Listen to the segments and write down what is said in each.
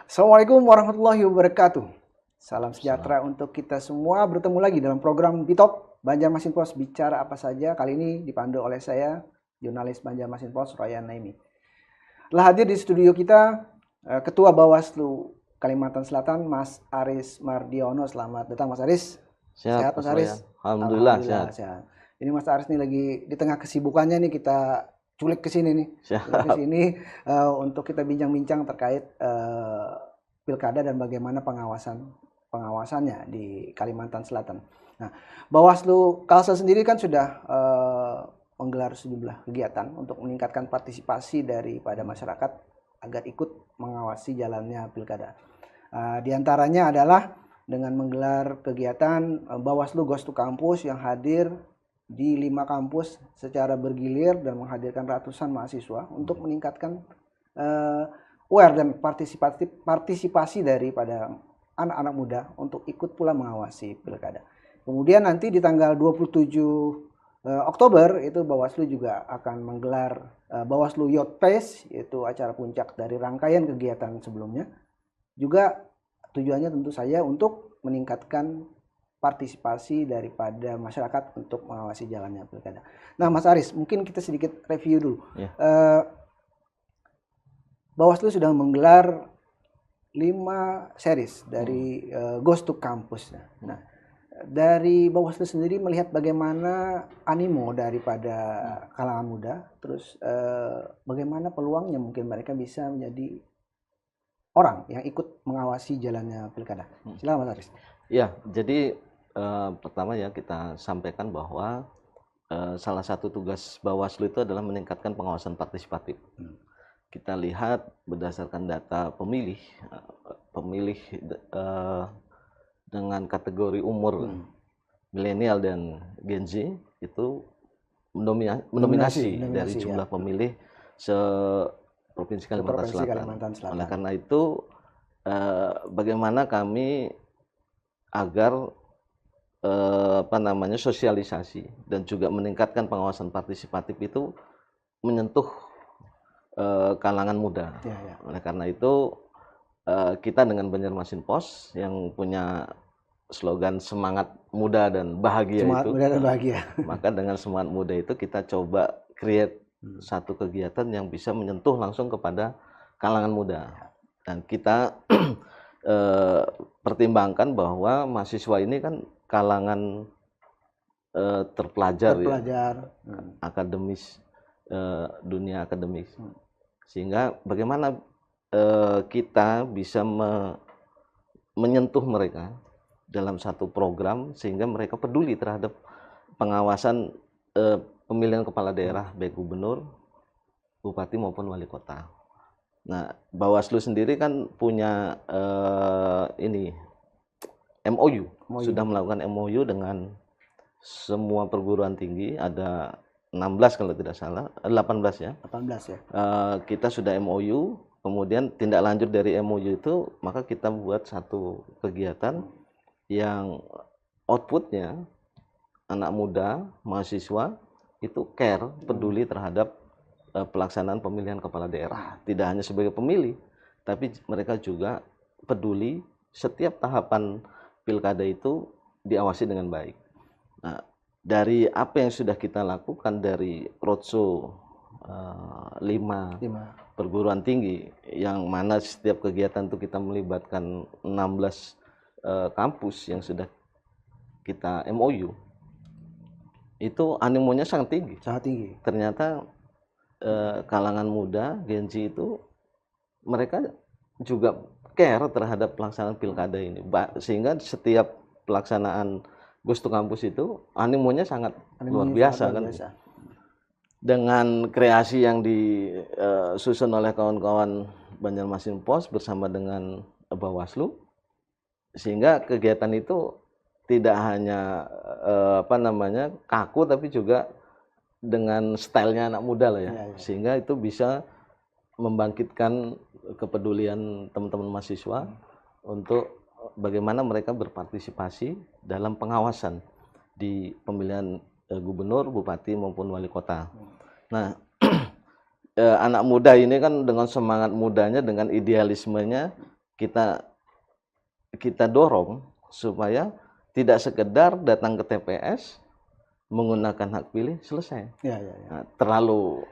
Assalamualaikum warahmatullahi wabarakatuh. Salam sejahtera untuk kita semua. Bertemu lagi dalam program Bitop Banjarmasin Post bicara apa saja. Kali ini dipandu oleh saya, jurnalis Banjarmasin Post Royan Naimi. Telah hadir di studio kita Ketua Bawaslu Kalimantan Selatan, Mas Aris Mardiono. Selamat datang, Mas Aris. Sehat, Mas Aris? Alhamdulillah sehat. Ini Mas Aris nih lagi di tengah kesibukannya nih, kita culik ke sini nih. Ke sini untuk kita bincang-bincang terkait pilkada dan bagaimana pengawasannya di Kalimantan Selatan. Nah, Bawaslu Kalsel sendiri kan sudah menggelar sejumlah kegiatan untuk meningkatkan partisipasi daripada masyarakat agar ikut mengawasi jalannya pilkada. Di antaranya adalah dengan menggelar kegiatan Bawaslu Goes to Campus yang hadir di 5 kampus secara bergilir dan menghadirkan ratusan mahasiswa untuk meningkatkan aware dan partisipasi daripada anak-anak muda untuk ikut pula mengawasi pilkada. Kemudian nanti di tanggal 27 Oktober itu Bawaslu juga akan menggelar Bawaslu Youth Fest, yaitu acara puncak dari rangkaian kegiatan sebelumnya. Juga tujuannya tentu saja untuk meningkatkan partisipasi daripada masyarakat untuk mengawasi jalannya pilkada. Nah, Mas Aris, mungkin kita sedikit review dulu. Ya. Bawaslu sudah menggelar 5 series dari Goes to Campus. Nah, dari Bawaslu sendiri melihat bagaimana animo daripada kalangan muda, terus bagaimana peluangnya mungkin mereka bisa menjadi orang yang ikut mengawasi jalannya pilkada. Silakan, Mas Aris. Ya, jadi pertama ya kita sampaikan bahwa salah satu tugas Bawaslu itu adalah meningkatkan pengawasan partisipatif. Kita lihat berdasarkan data pemilih dengan kategori umur milenial dan Gen Z itu mendominasi dari jumlah pemilih Provinsi Kalimantan Selatan. Oleh karena itu, bagaimana kami agar sosialisasi dan juga meningkatkan pengawasan partisipatif itu menyentuh kalangan muda. Oleh karena itu, kita dengan Banjarmasin Post yang punya slogan semangat muda dan bahagia maka dengan semangat muda itu kita coba create satu kegiatan yang bisa menyentuh langsung kepada kalangan muda. Dan kita pertimbangkan bahwa mahasiswa ini kan kalangan terpelajar. Akademis, dunia akademis. Sehingga bagaimana kita bisa menyentuh mereka dalam satu program sehingga mereka peduli terhadap pengawasan pemilihan kepala daerah, baik gubernur, bupati maupun wali kota. Nah, Bawaslu sendiri kan punya MOU, sudah melakukan MOU dengan semua perguruan tinggi, ada 16 kalau tidak salah, 18 ya. 18 ya. Kita sudah MOU, kemudian tindak lanjut dari MOU itu, maka kita buat satu kegiatan yang outputnya anak muda, mahasiswa itu care, peduli terhadap pelaksanaan pemilihan kepala daerah. Tidak hanya sebagai pemilih, tapi mereka juga peduli setiap tahapan pilkada itu diawasi dengan baik. Nah, dari apa yang sudah kita lakukan dari roadshow 5 perguruan tinggi, yang mana setiap kegiatan itu kita melibatkan 16 kampus yang sudah kita MOU, itu animonya sangat tinggi. Ternyata kalangan muda, Gen Z itu mereka juga care terhadap pelaksanaan pilkada ini, sehingga setiap pelaksanaan Goes to Campus itu animonya sangat luar biasa kan. Dengan kreasi yang disusun oleh kawan-kawan Banjarmasin Post bersama dengan Bawaslu, sehingga kegiatan itu tidak hanya kaku, tapi juga dengan stylenya anak muda lah ya. Sehingga itu bisa membangkitkan kepedulian teman-teman mahasiswa untuk bagaimana mereka berpartisipasi dalam pengawasan di pemilihan gubernur, bupati maupun wali kota. Nah, anak muda ini kan dengan semangat mudanya, dengan idealismenya, kita dorong supaya tidak sekedar datang ke TPS menggunakan hak pilih selesai. Nah, terlalu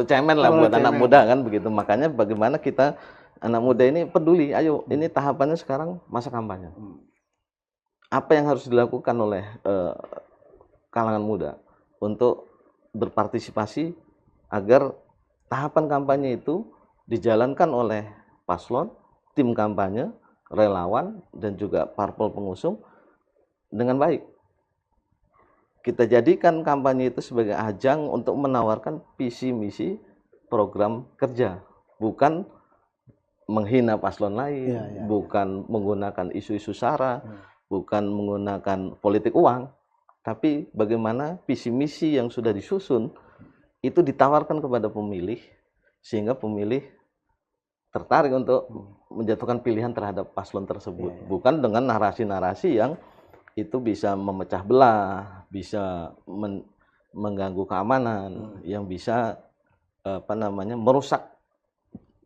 cemen lah buat anak muda kan begitu. Makanya bagaimana kita anak muda ini peduli. Ayo, ini tahapannya sekarang masa kampanye. Apa yang harus dilakukan oleh kalangan muda untuk berpartisipasi agar tahapan kampanye itu dijalankan oleh paslon, tim kampanye, relawan, dan juga parpol pengusung dengan baik. Kita jadikan kampanye itu sebagai ajang untuk menawarkan visi misi program kerja, bukan menghina paslon lain, bukan menggunakan isu-isu sara, bukan menggunakan politik uang, tapi bagaimana visi misi yang sudah disusun itu ditawarkan kepada pemilih sehingga pemilih tertarik untuk menjatuhkan pilihan terhadap paslon tersebut, bukan dengan narasi-narasi yang itu bisa memecah belah, bisa mengganggu keamanan, yang bisa merusak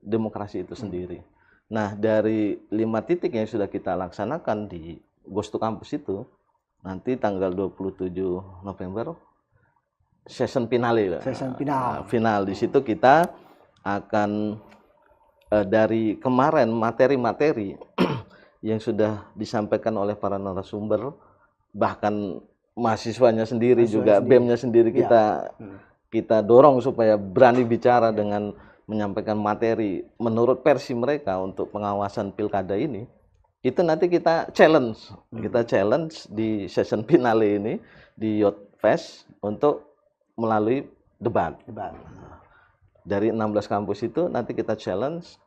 demokrasi itu sendiri. Nah, dari 5 titik yang sudah kita laksanakan di Ghost to Campus itu, nanti tanggal 27 November session finale. Final di situ kita akan dari kemarin materi-materi yang sudah disampaikan oleh para narasumber, bahkan mahasiswanya sendiri juga, BEM-nya sendiri kita dorong supaya berani bicara dengan menyampaikan materi menurut versi mereka untuk pengawasan pilkada ini. Itu nanti kita challenge, di session finale ini di Youth Fest untuk melalui debat. Dari 16 kampus itu nanti kita challenge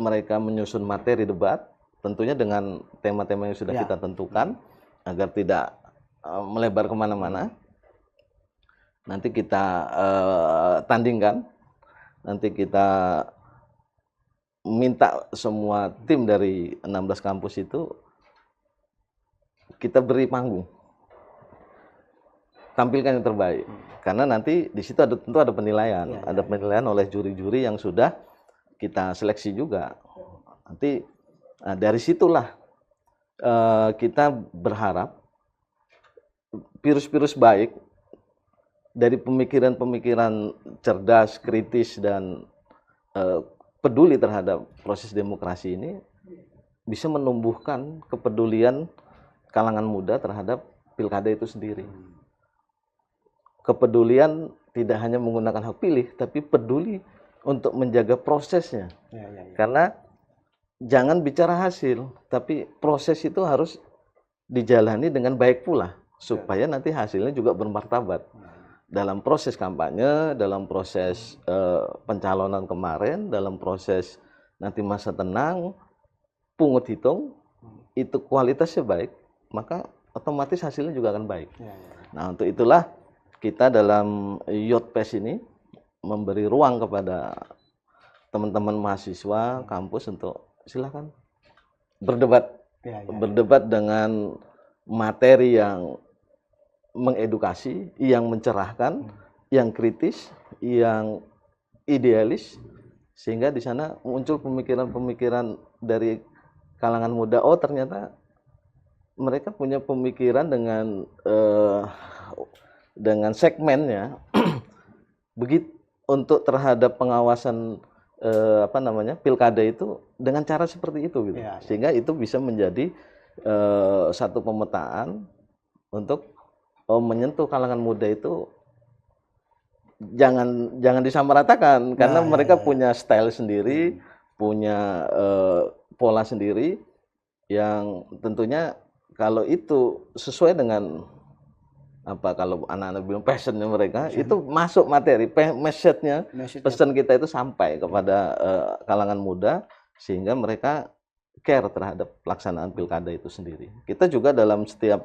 mereka menyusun materi debat, tentunya dengan tema-tema yang sudah kita tentukan agar tidak melebar kemana-mana. Nanti kita tandingkan, nanti kita minta semua tim dari 16 kampus itu kita beri panggung, tampilkan yang terbaik, karena nanti di situ tentu ada penilaian, ada penilaian oleh juri-juri yang sudah kita seleksi juga. Nanti dari situlah kita berharap virus-virus baik dari pemikiran-pemikiran cerdas, kritis, dan peduli terhadap proses demokrasi ini bisa menumbuhkan kepedulian kalangan muda terhadap pilkada itu sendiri. Kepedulian tidak hanya menggunakan hak pilih, tapi peduli untuk menjaga prosesnya. Karena jangan bicara hasil, tapi proses itu harus dijalani dengan baik pula, supaya nanti hasilnya juga bermartabat. Dalam proses kampanye, dalam proses pencalonan kemarin, dalam proses nanti masa tenang, pungut hitung, itu kualitasnya baik, maka otomatis hasilnya juga akan baik. Nah, untuk itulah kita dalam Youth Fest ini memberi ruang kepada teman-teman mahasiswa kampus untuk silakan berdebat, berdebat dengan materi yang mengedukasi, yang mencerahkan, yang kritis, yang idealis, sehingga di sana muncul pemikiran-pemikiran dari kalangan muda. Oh, ternyata mereka punya pemikiran dengan segmennya begitu untuk terhadap pengawasan pilkada itu dengan cara seperti itu gitu. Sehingga itu bisa menjadi satu pemetaan untuk menyentuh kalangan muda itu. Jangan disamaratakan, karena mereka punya style sendiri, punya pola sendiri yang tentunya kalau itu sesuai dengan kalau anak-anak bilang passionnya mereka, itu masuk materi, message-nya, pesan kita itu sampai kepada kalangan muda, sehingga mereka care terhadap pelaksanaan pilkada itu sendiri. Kita juga dalam setiap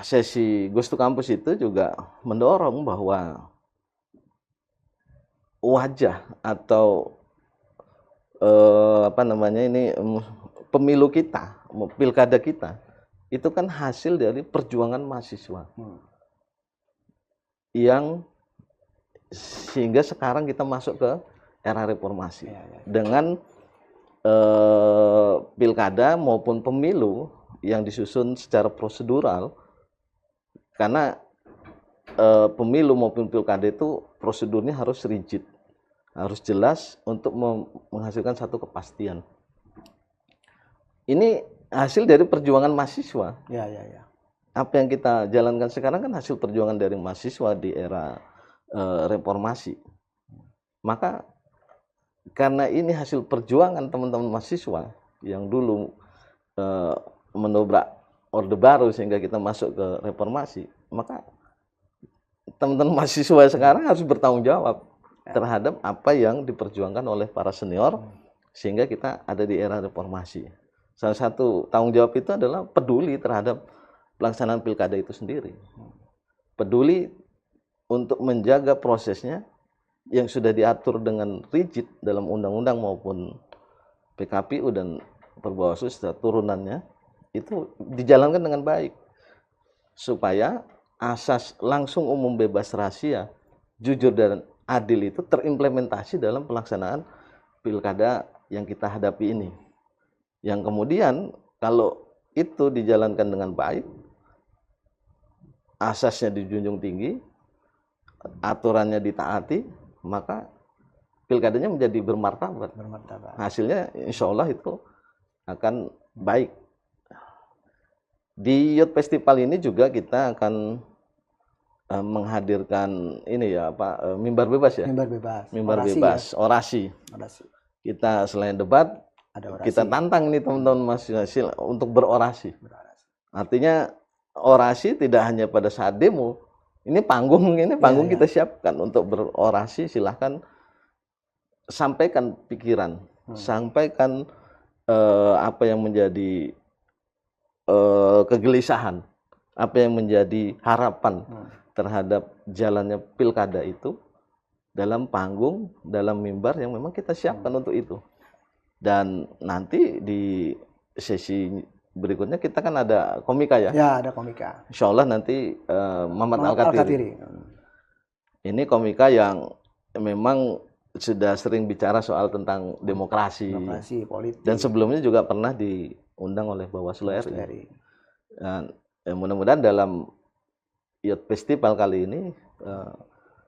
sesi Ghost to Campus itu juga mendorong bahwa wajah atau pemilu kita, pilkada kita, itu kan hasil dari perjuangan mahasiswa yang sehingga sekarang kita masuk ke era reformasi Ya, ya. dengan pilkada maupun pemilu yang disusun secara prosedural, karena pemilu maupun pilkada itu prosedurnya harus rigid, harus jelas untuk menghasilkan satu kepastian. Ini hasil dari perjuangan mahasiswa. Ya, ya, ya. Apa yang kita jalankan sekarang kan hasil perjuangan dari mahasiswa di era reformasi. Maka karena ini hasil perjuangan teman-teman mahasiswa yang dulu mendobrak Orde Baru sehingga kita masuk ke reformasi, maka teman-teman mahasiswa sekarang harus bertanggung jawab terhadap apa yang diperjuangkan oleh para senior sehingga kita ada di era reformasi. Salah satu tanggung jawab itu adalah peduli terhadap pelaksanaan pilkada itu sendiri. Peduli untuk menjaga prosesnya yang sudah diatur dengan rigid dalam undang-undang maupun PKPU dan Perbawaslu serta turunannya itu dijalankan dengan baik supaya asas langsung umum bebas rahasia, jujur dan adil itu terimplementasi dalam pelaksanaan pilkada yang kita hadapi ini. Yang kemudian kalau itu dijalankan dengan baik, asasnya dijunjung tinggi, aturannya ditaati, maka pilkadanya menjadi bermartabat. Hasilnya insya Allah itu akan baik. Di Youth Festival ini juga kita akan menghadirkan ini ya Pak, mimbar bebas ya. Mimbar bebas, orasi. Kita selain debat, ada orasi. Kita tantang nih teman-teman mahasiswa untuk berorasi. Artinya orasi tidak hanya pada saat demo. Ini panggung kita siapkan untuk berorasi. Silahkan sampaikan pikiran, sampaikan apa yang menjadi kegelisahan, apa yang menjadi harapan terhadap jalannya pilkada itu dalam panggung, dalam mimbar yang memang kita siapkan untuk itu. Dan nanti di sesi berikutnya kita kan ada komika ya? Ya, ada komika. Insya Allah nanti Muhammad Al-Katiri. Ini komika yang memang sudah sering bicara soal tentang demokrasi politik. Dan sebelumnya juga pernah diundang oleh Bawaslu RI. Dan mudah-mudahan dalam Youth Festival kali ini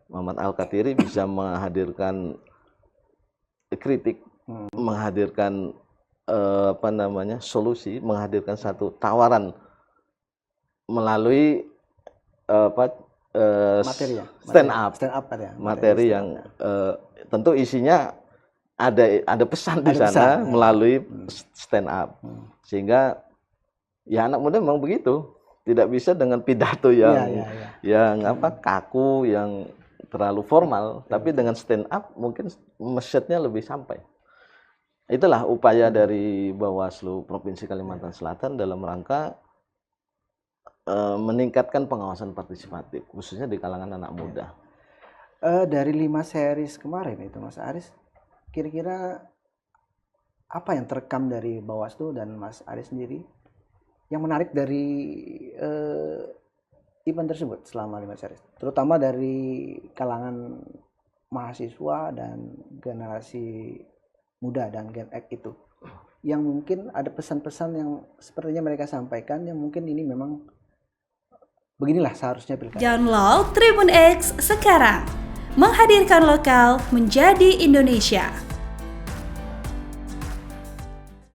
Muhammad Al-Katiri bisa menghadirkan kritik, menghadirkan solusi, menghadirkan satu tawaran melalui materi yang tentu isinya ada pesan di sana melalui stand up, sehingga ya anak muda memang begitu, tidak bisa dengan pidato yang kaku, yang terlalu formal, tapi dengan stand up mungkin message-nya lebih sampai. Itulah upaya dari Bawaslu Provinsi Kalimantan Selatan dalam rangka meningkatkan pengawasan partisipatif, khususnya di kalangan anak muda. Dari 5 series kemarin itu Mas Aris, kira-kira apa yang terekam dari Bawaslu dan Mas Aris sendiri yang menarik dari event tersebut selama 5 series, terutama dari kalangan mahasiswa dan generasi muda dan Gen X itu, yang mungkin ada pesan-pesan yang sepertinya mereka sampaikan yang mungkin ini memang beginilah seharusnya pilkada. Download Tribun X sekarang, menghadirkan lokal menjadi Indonesia.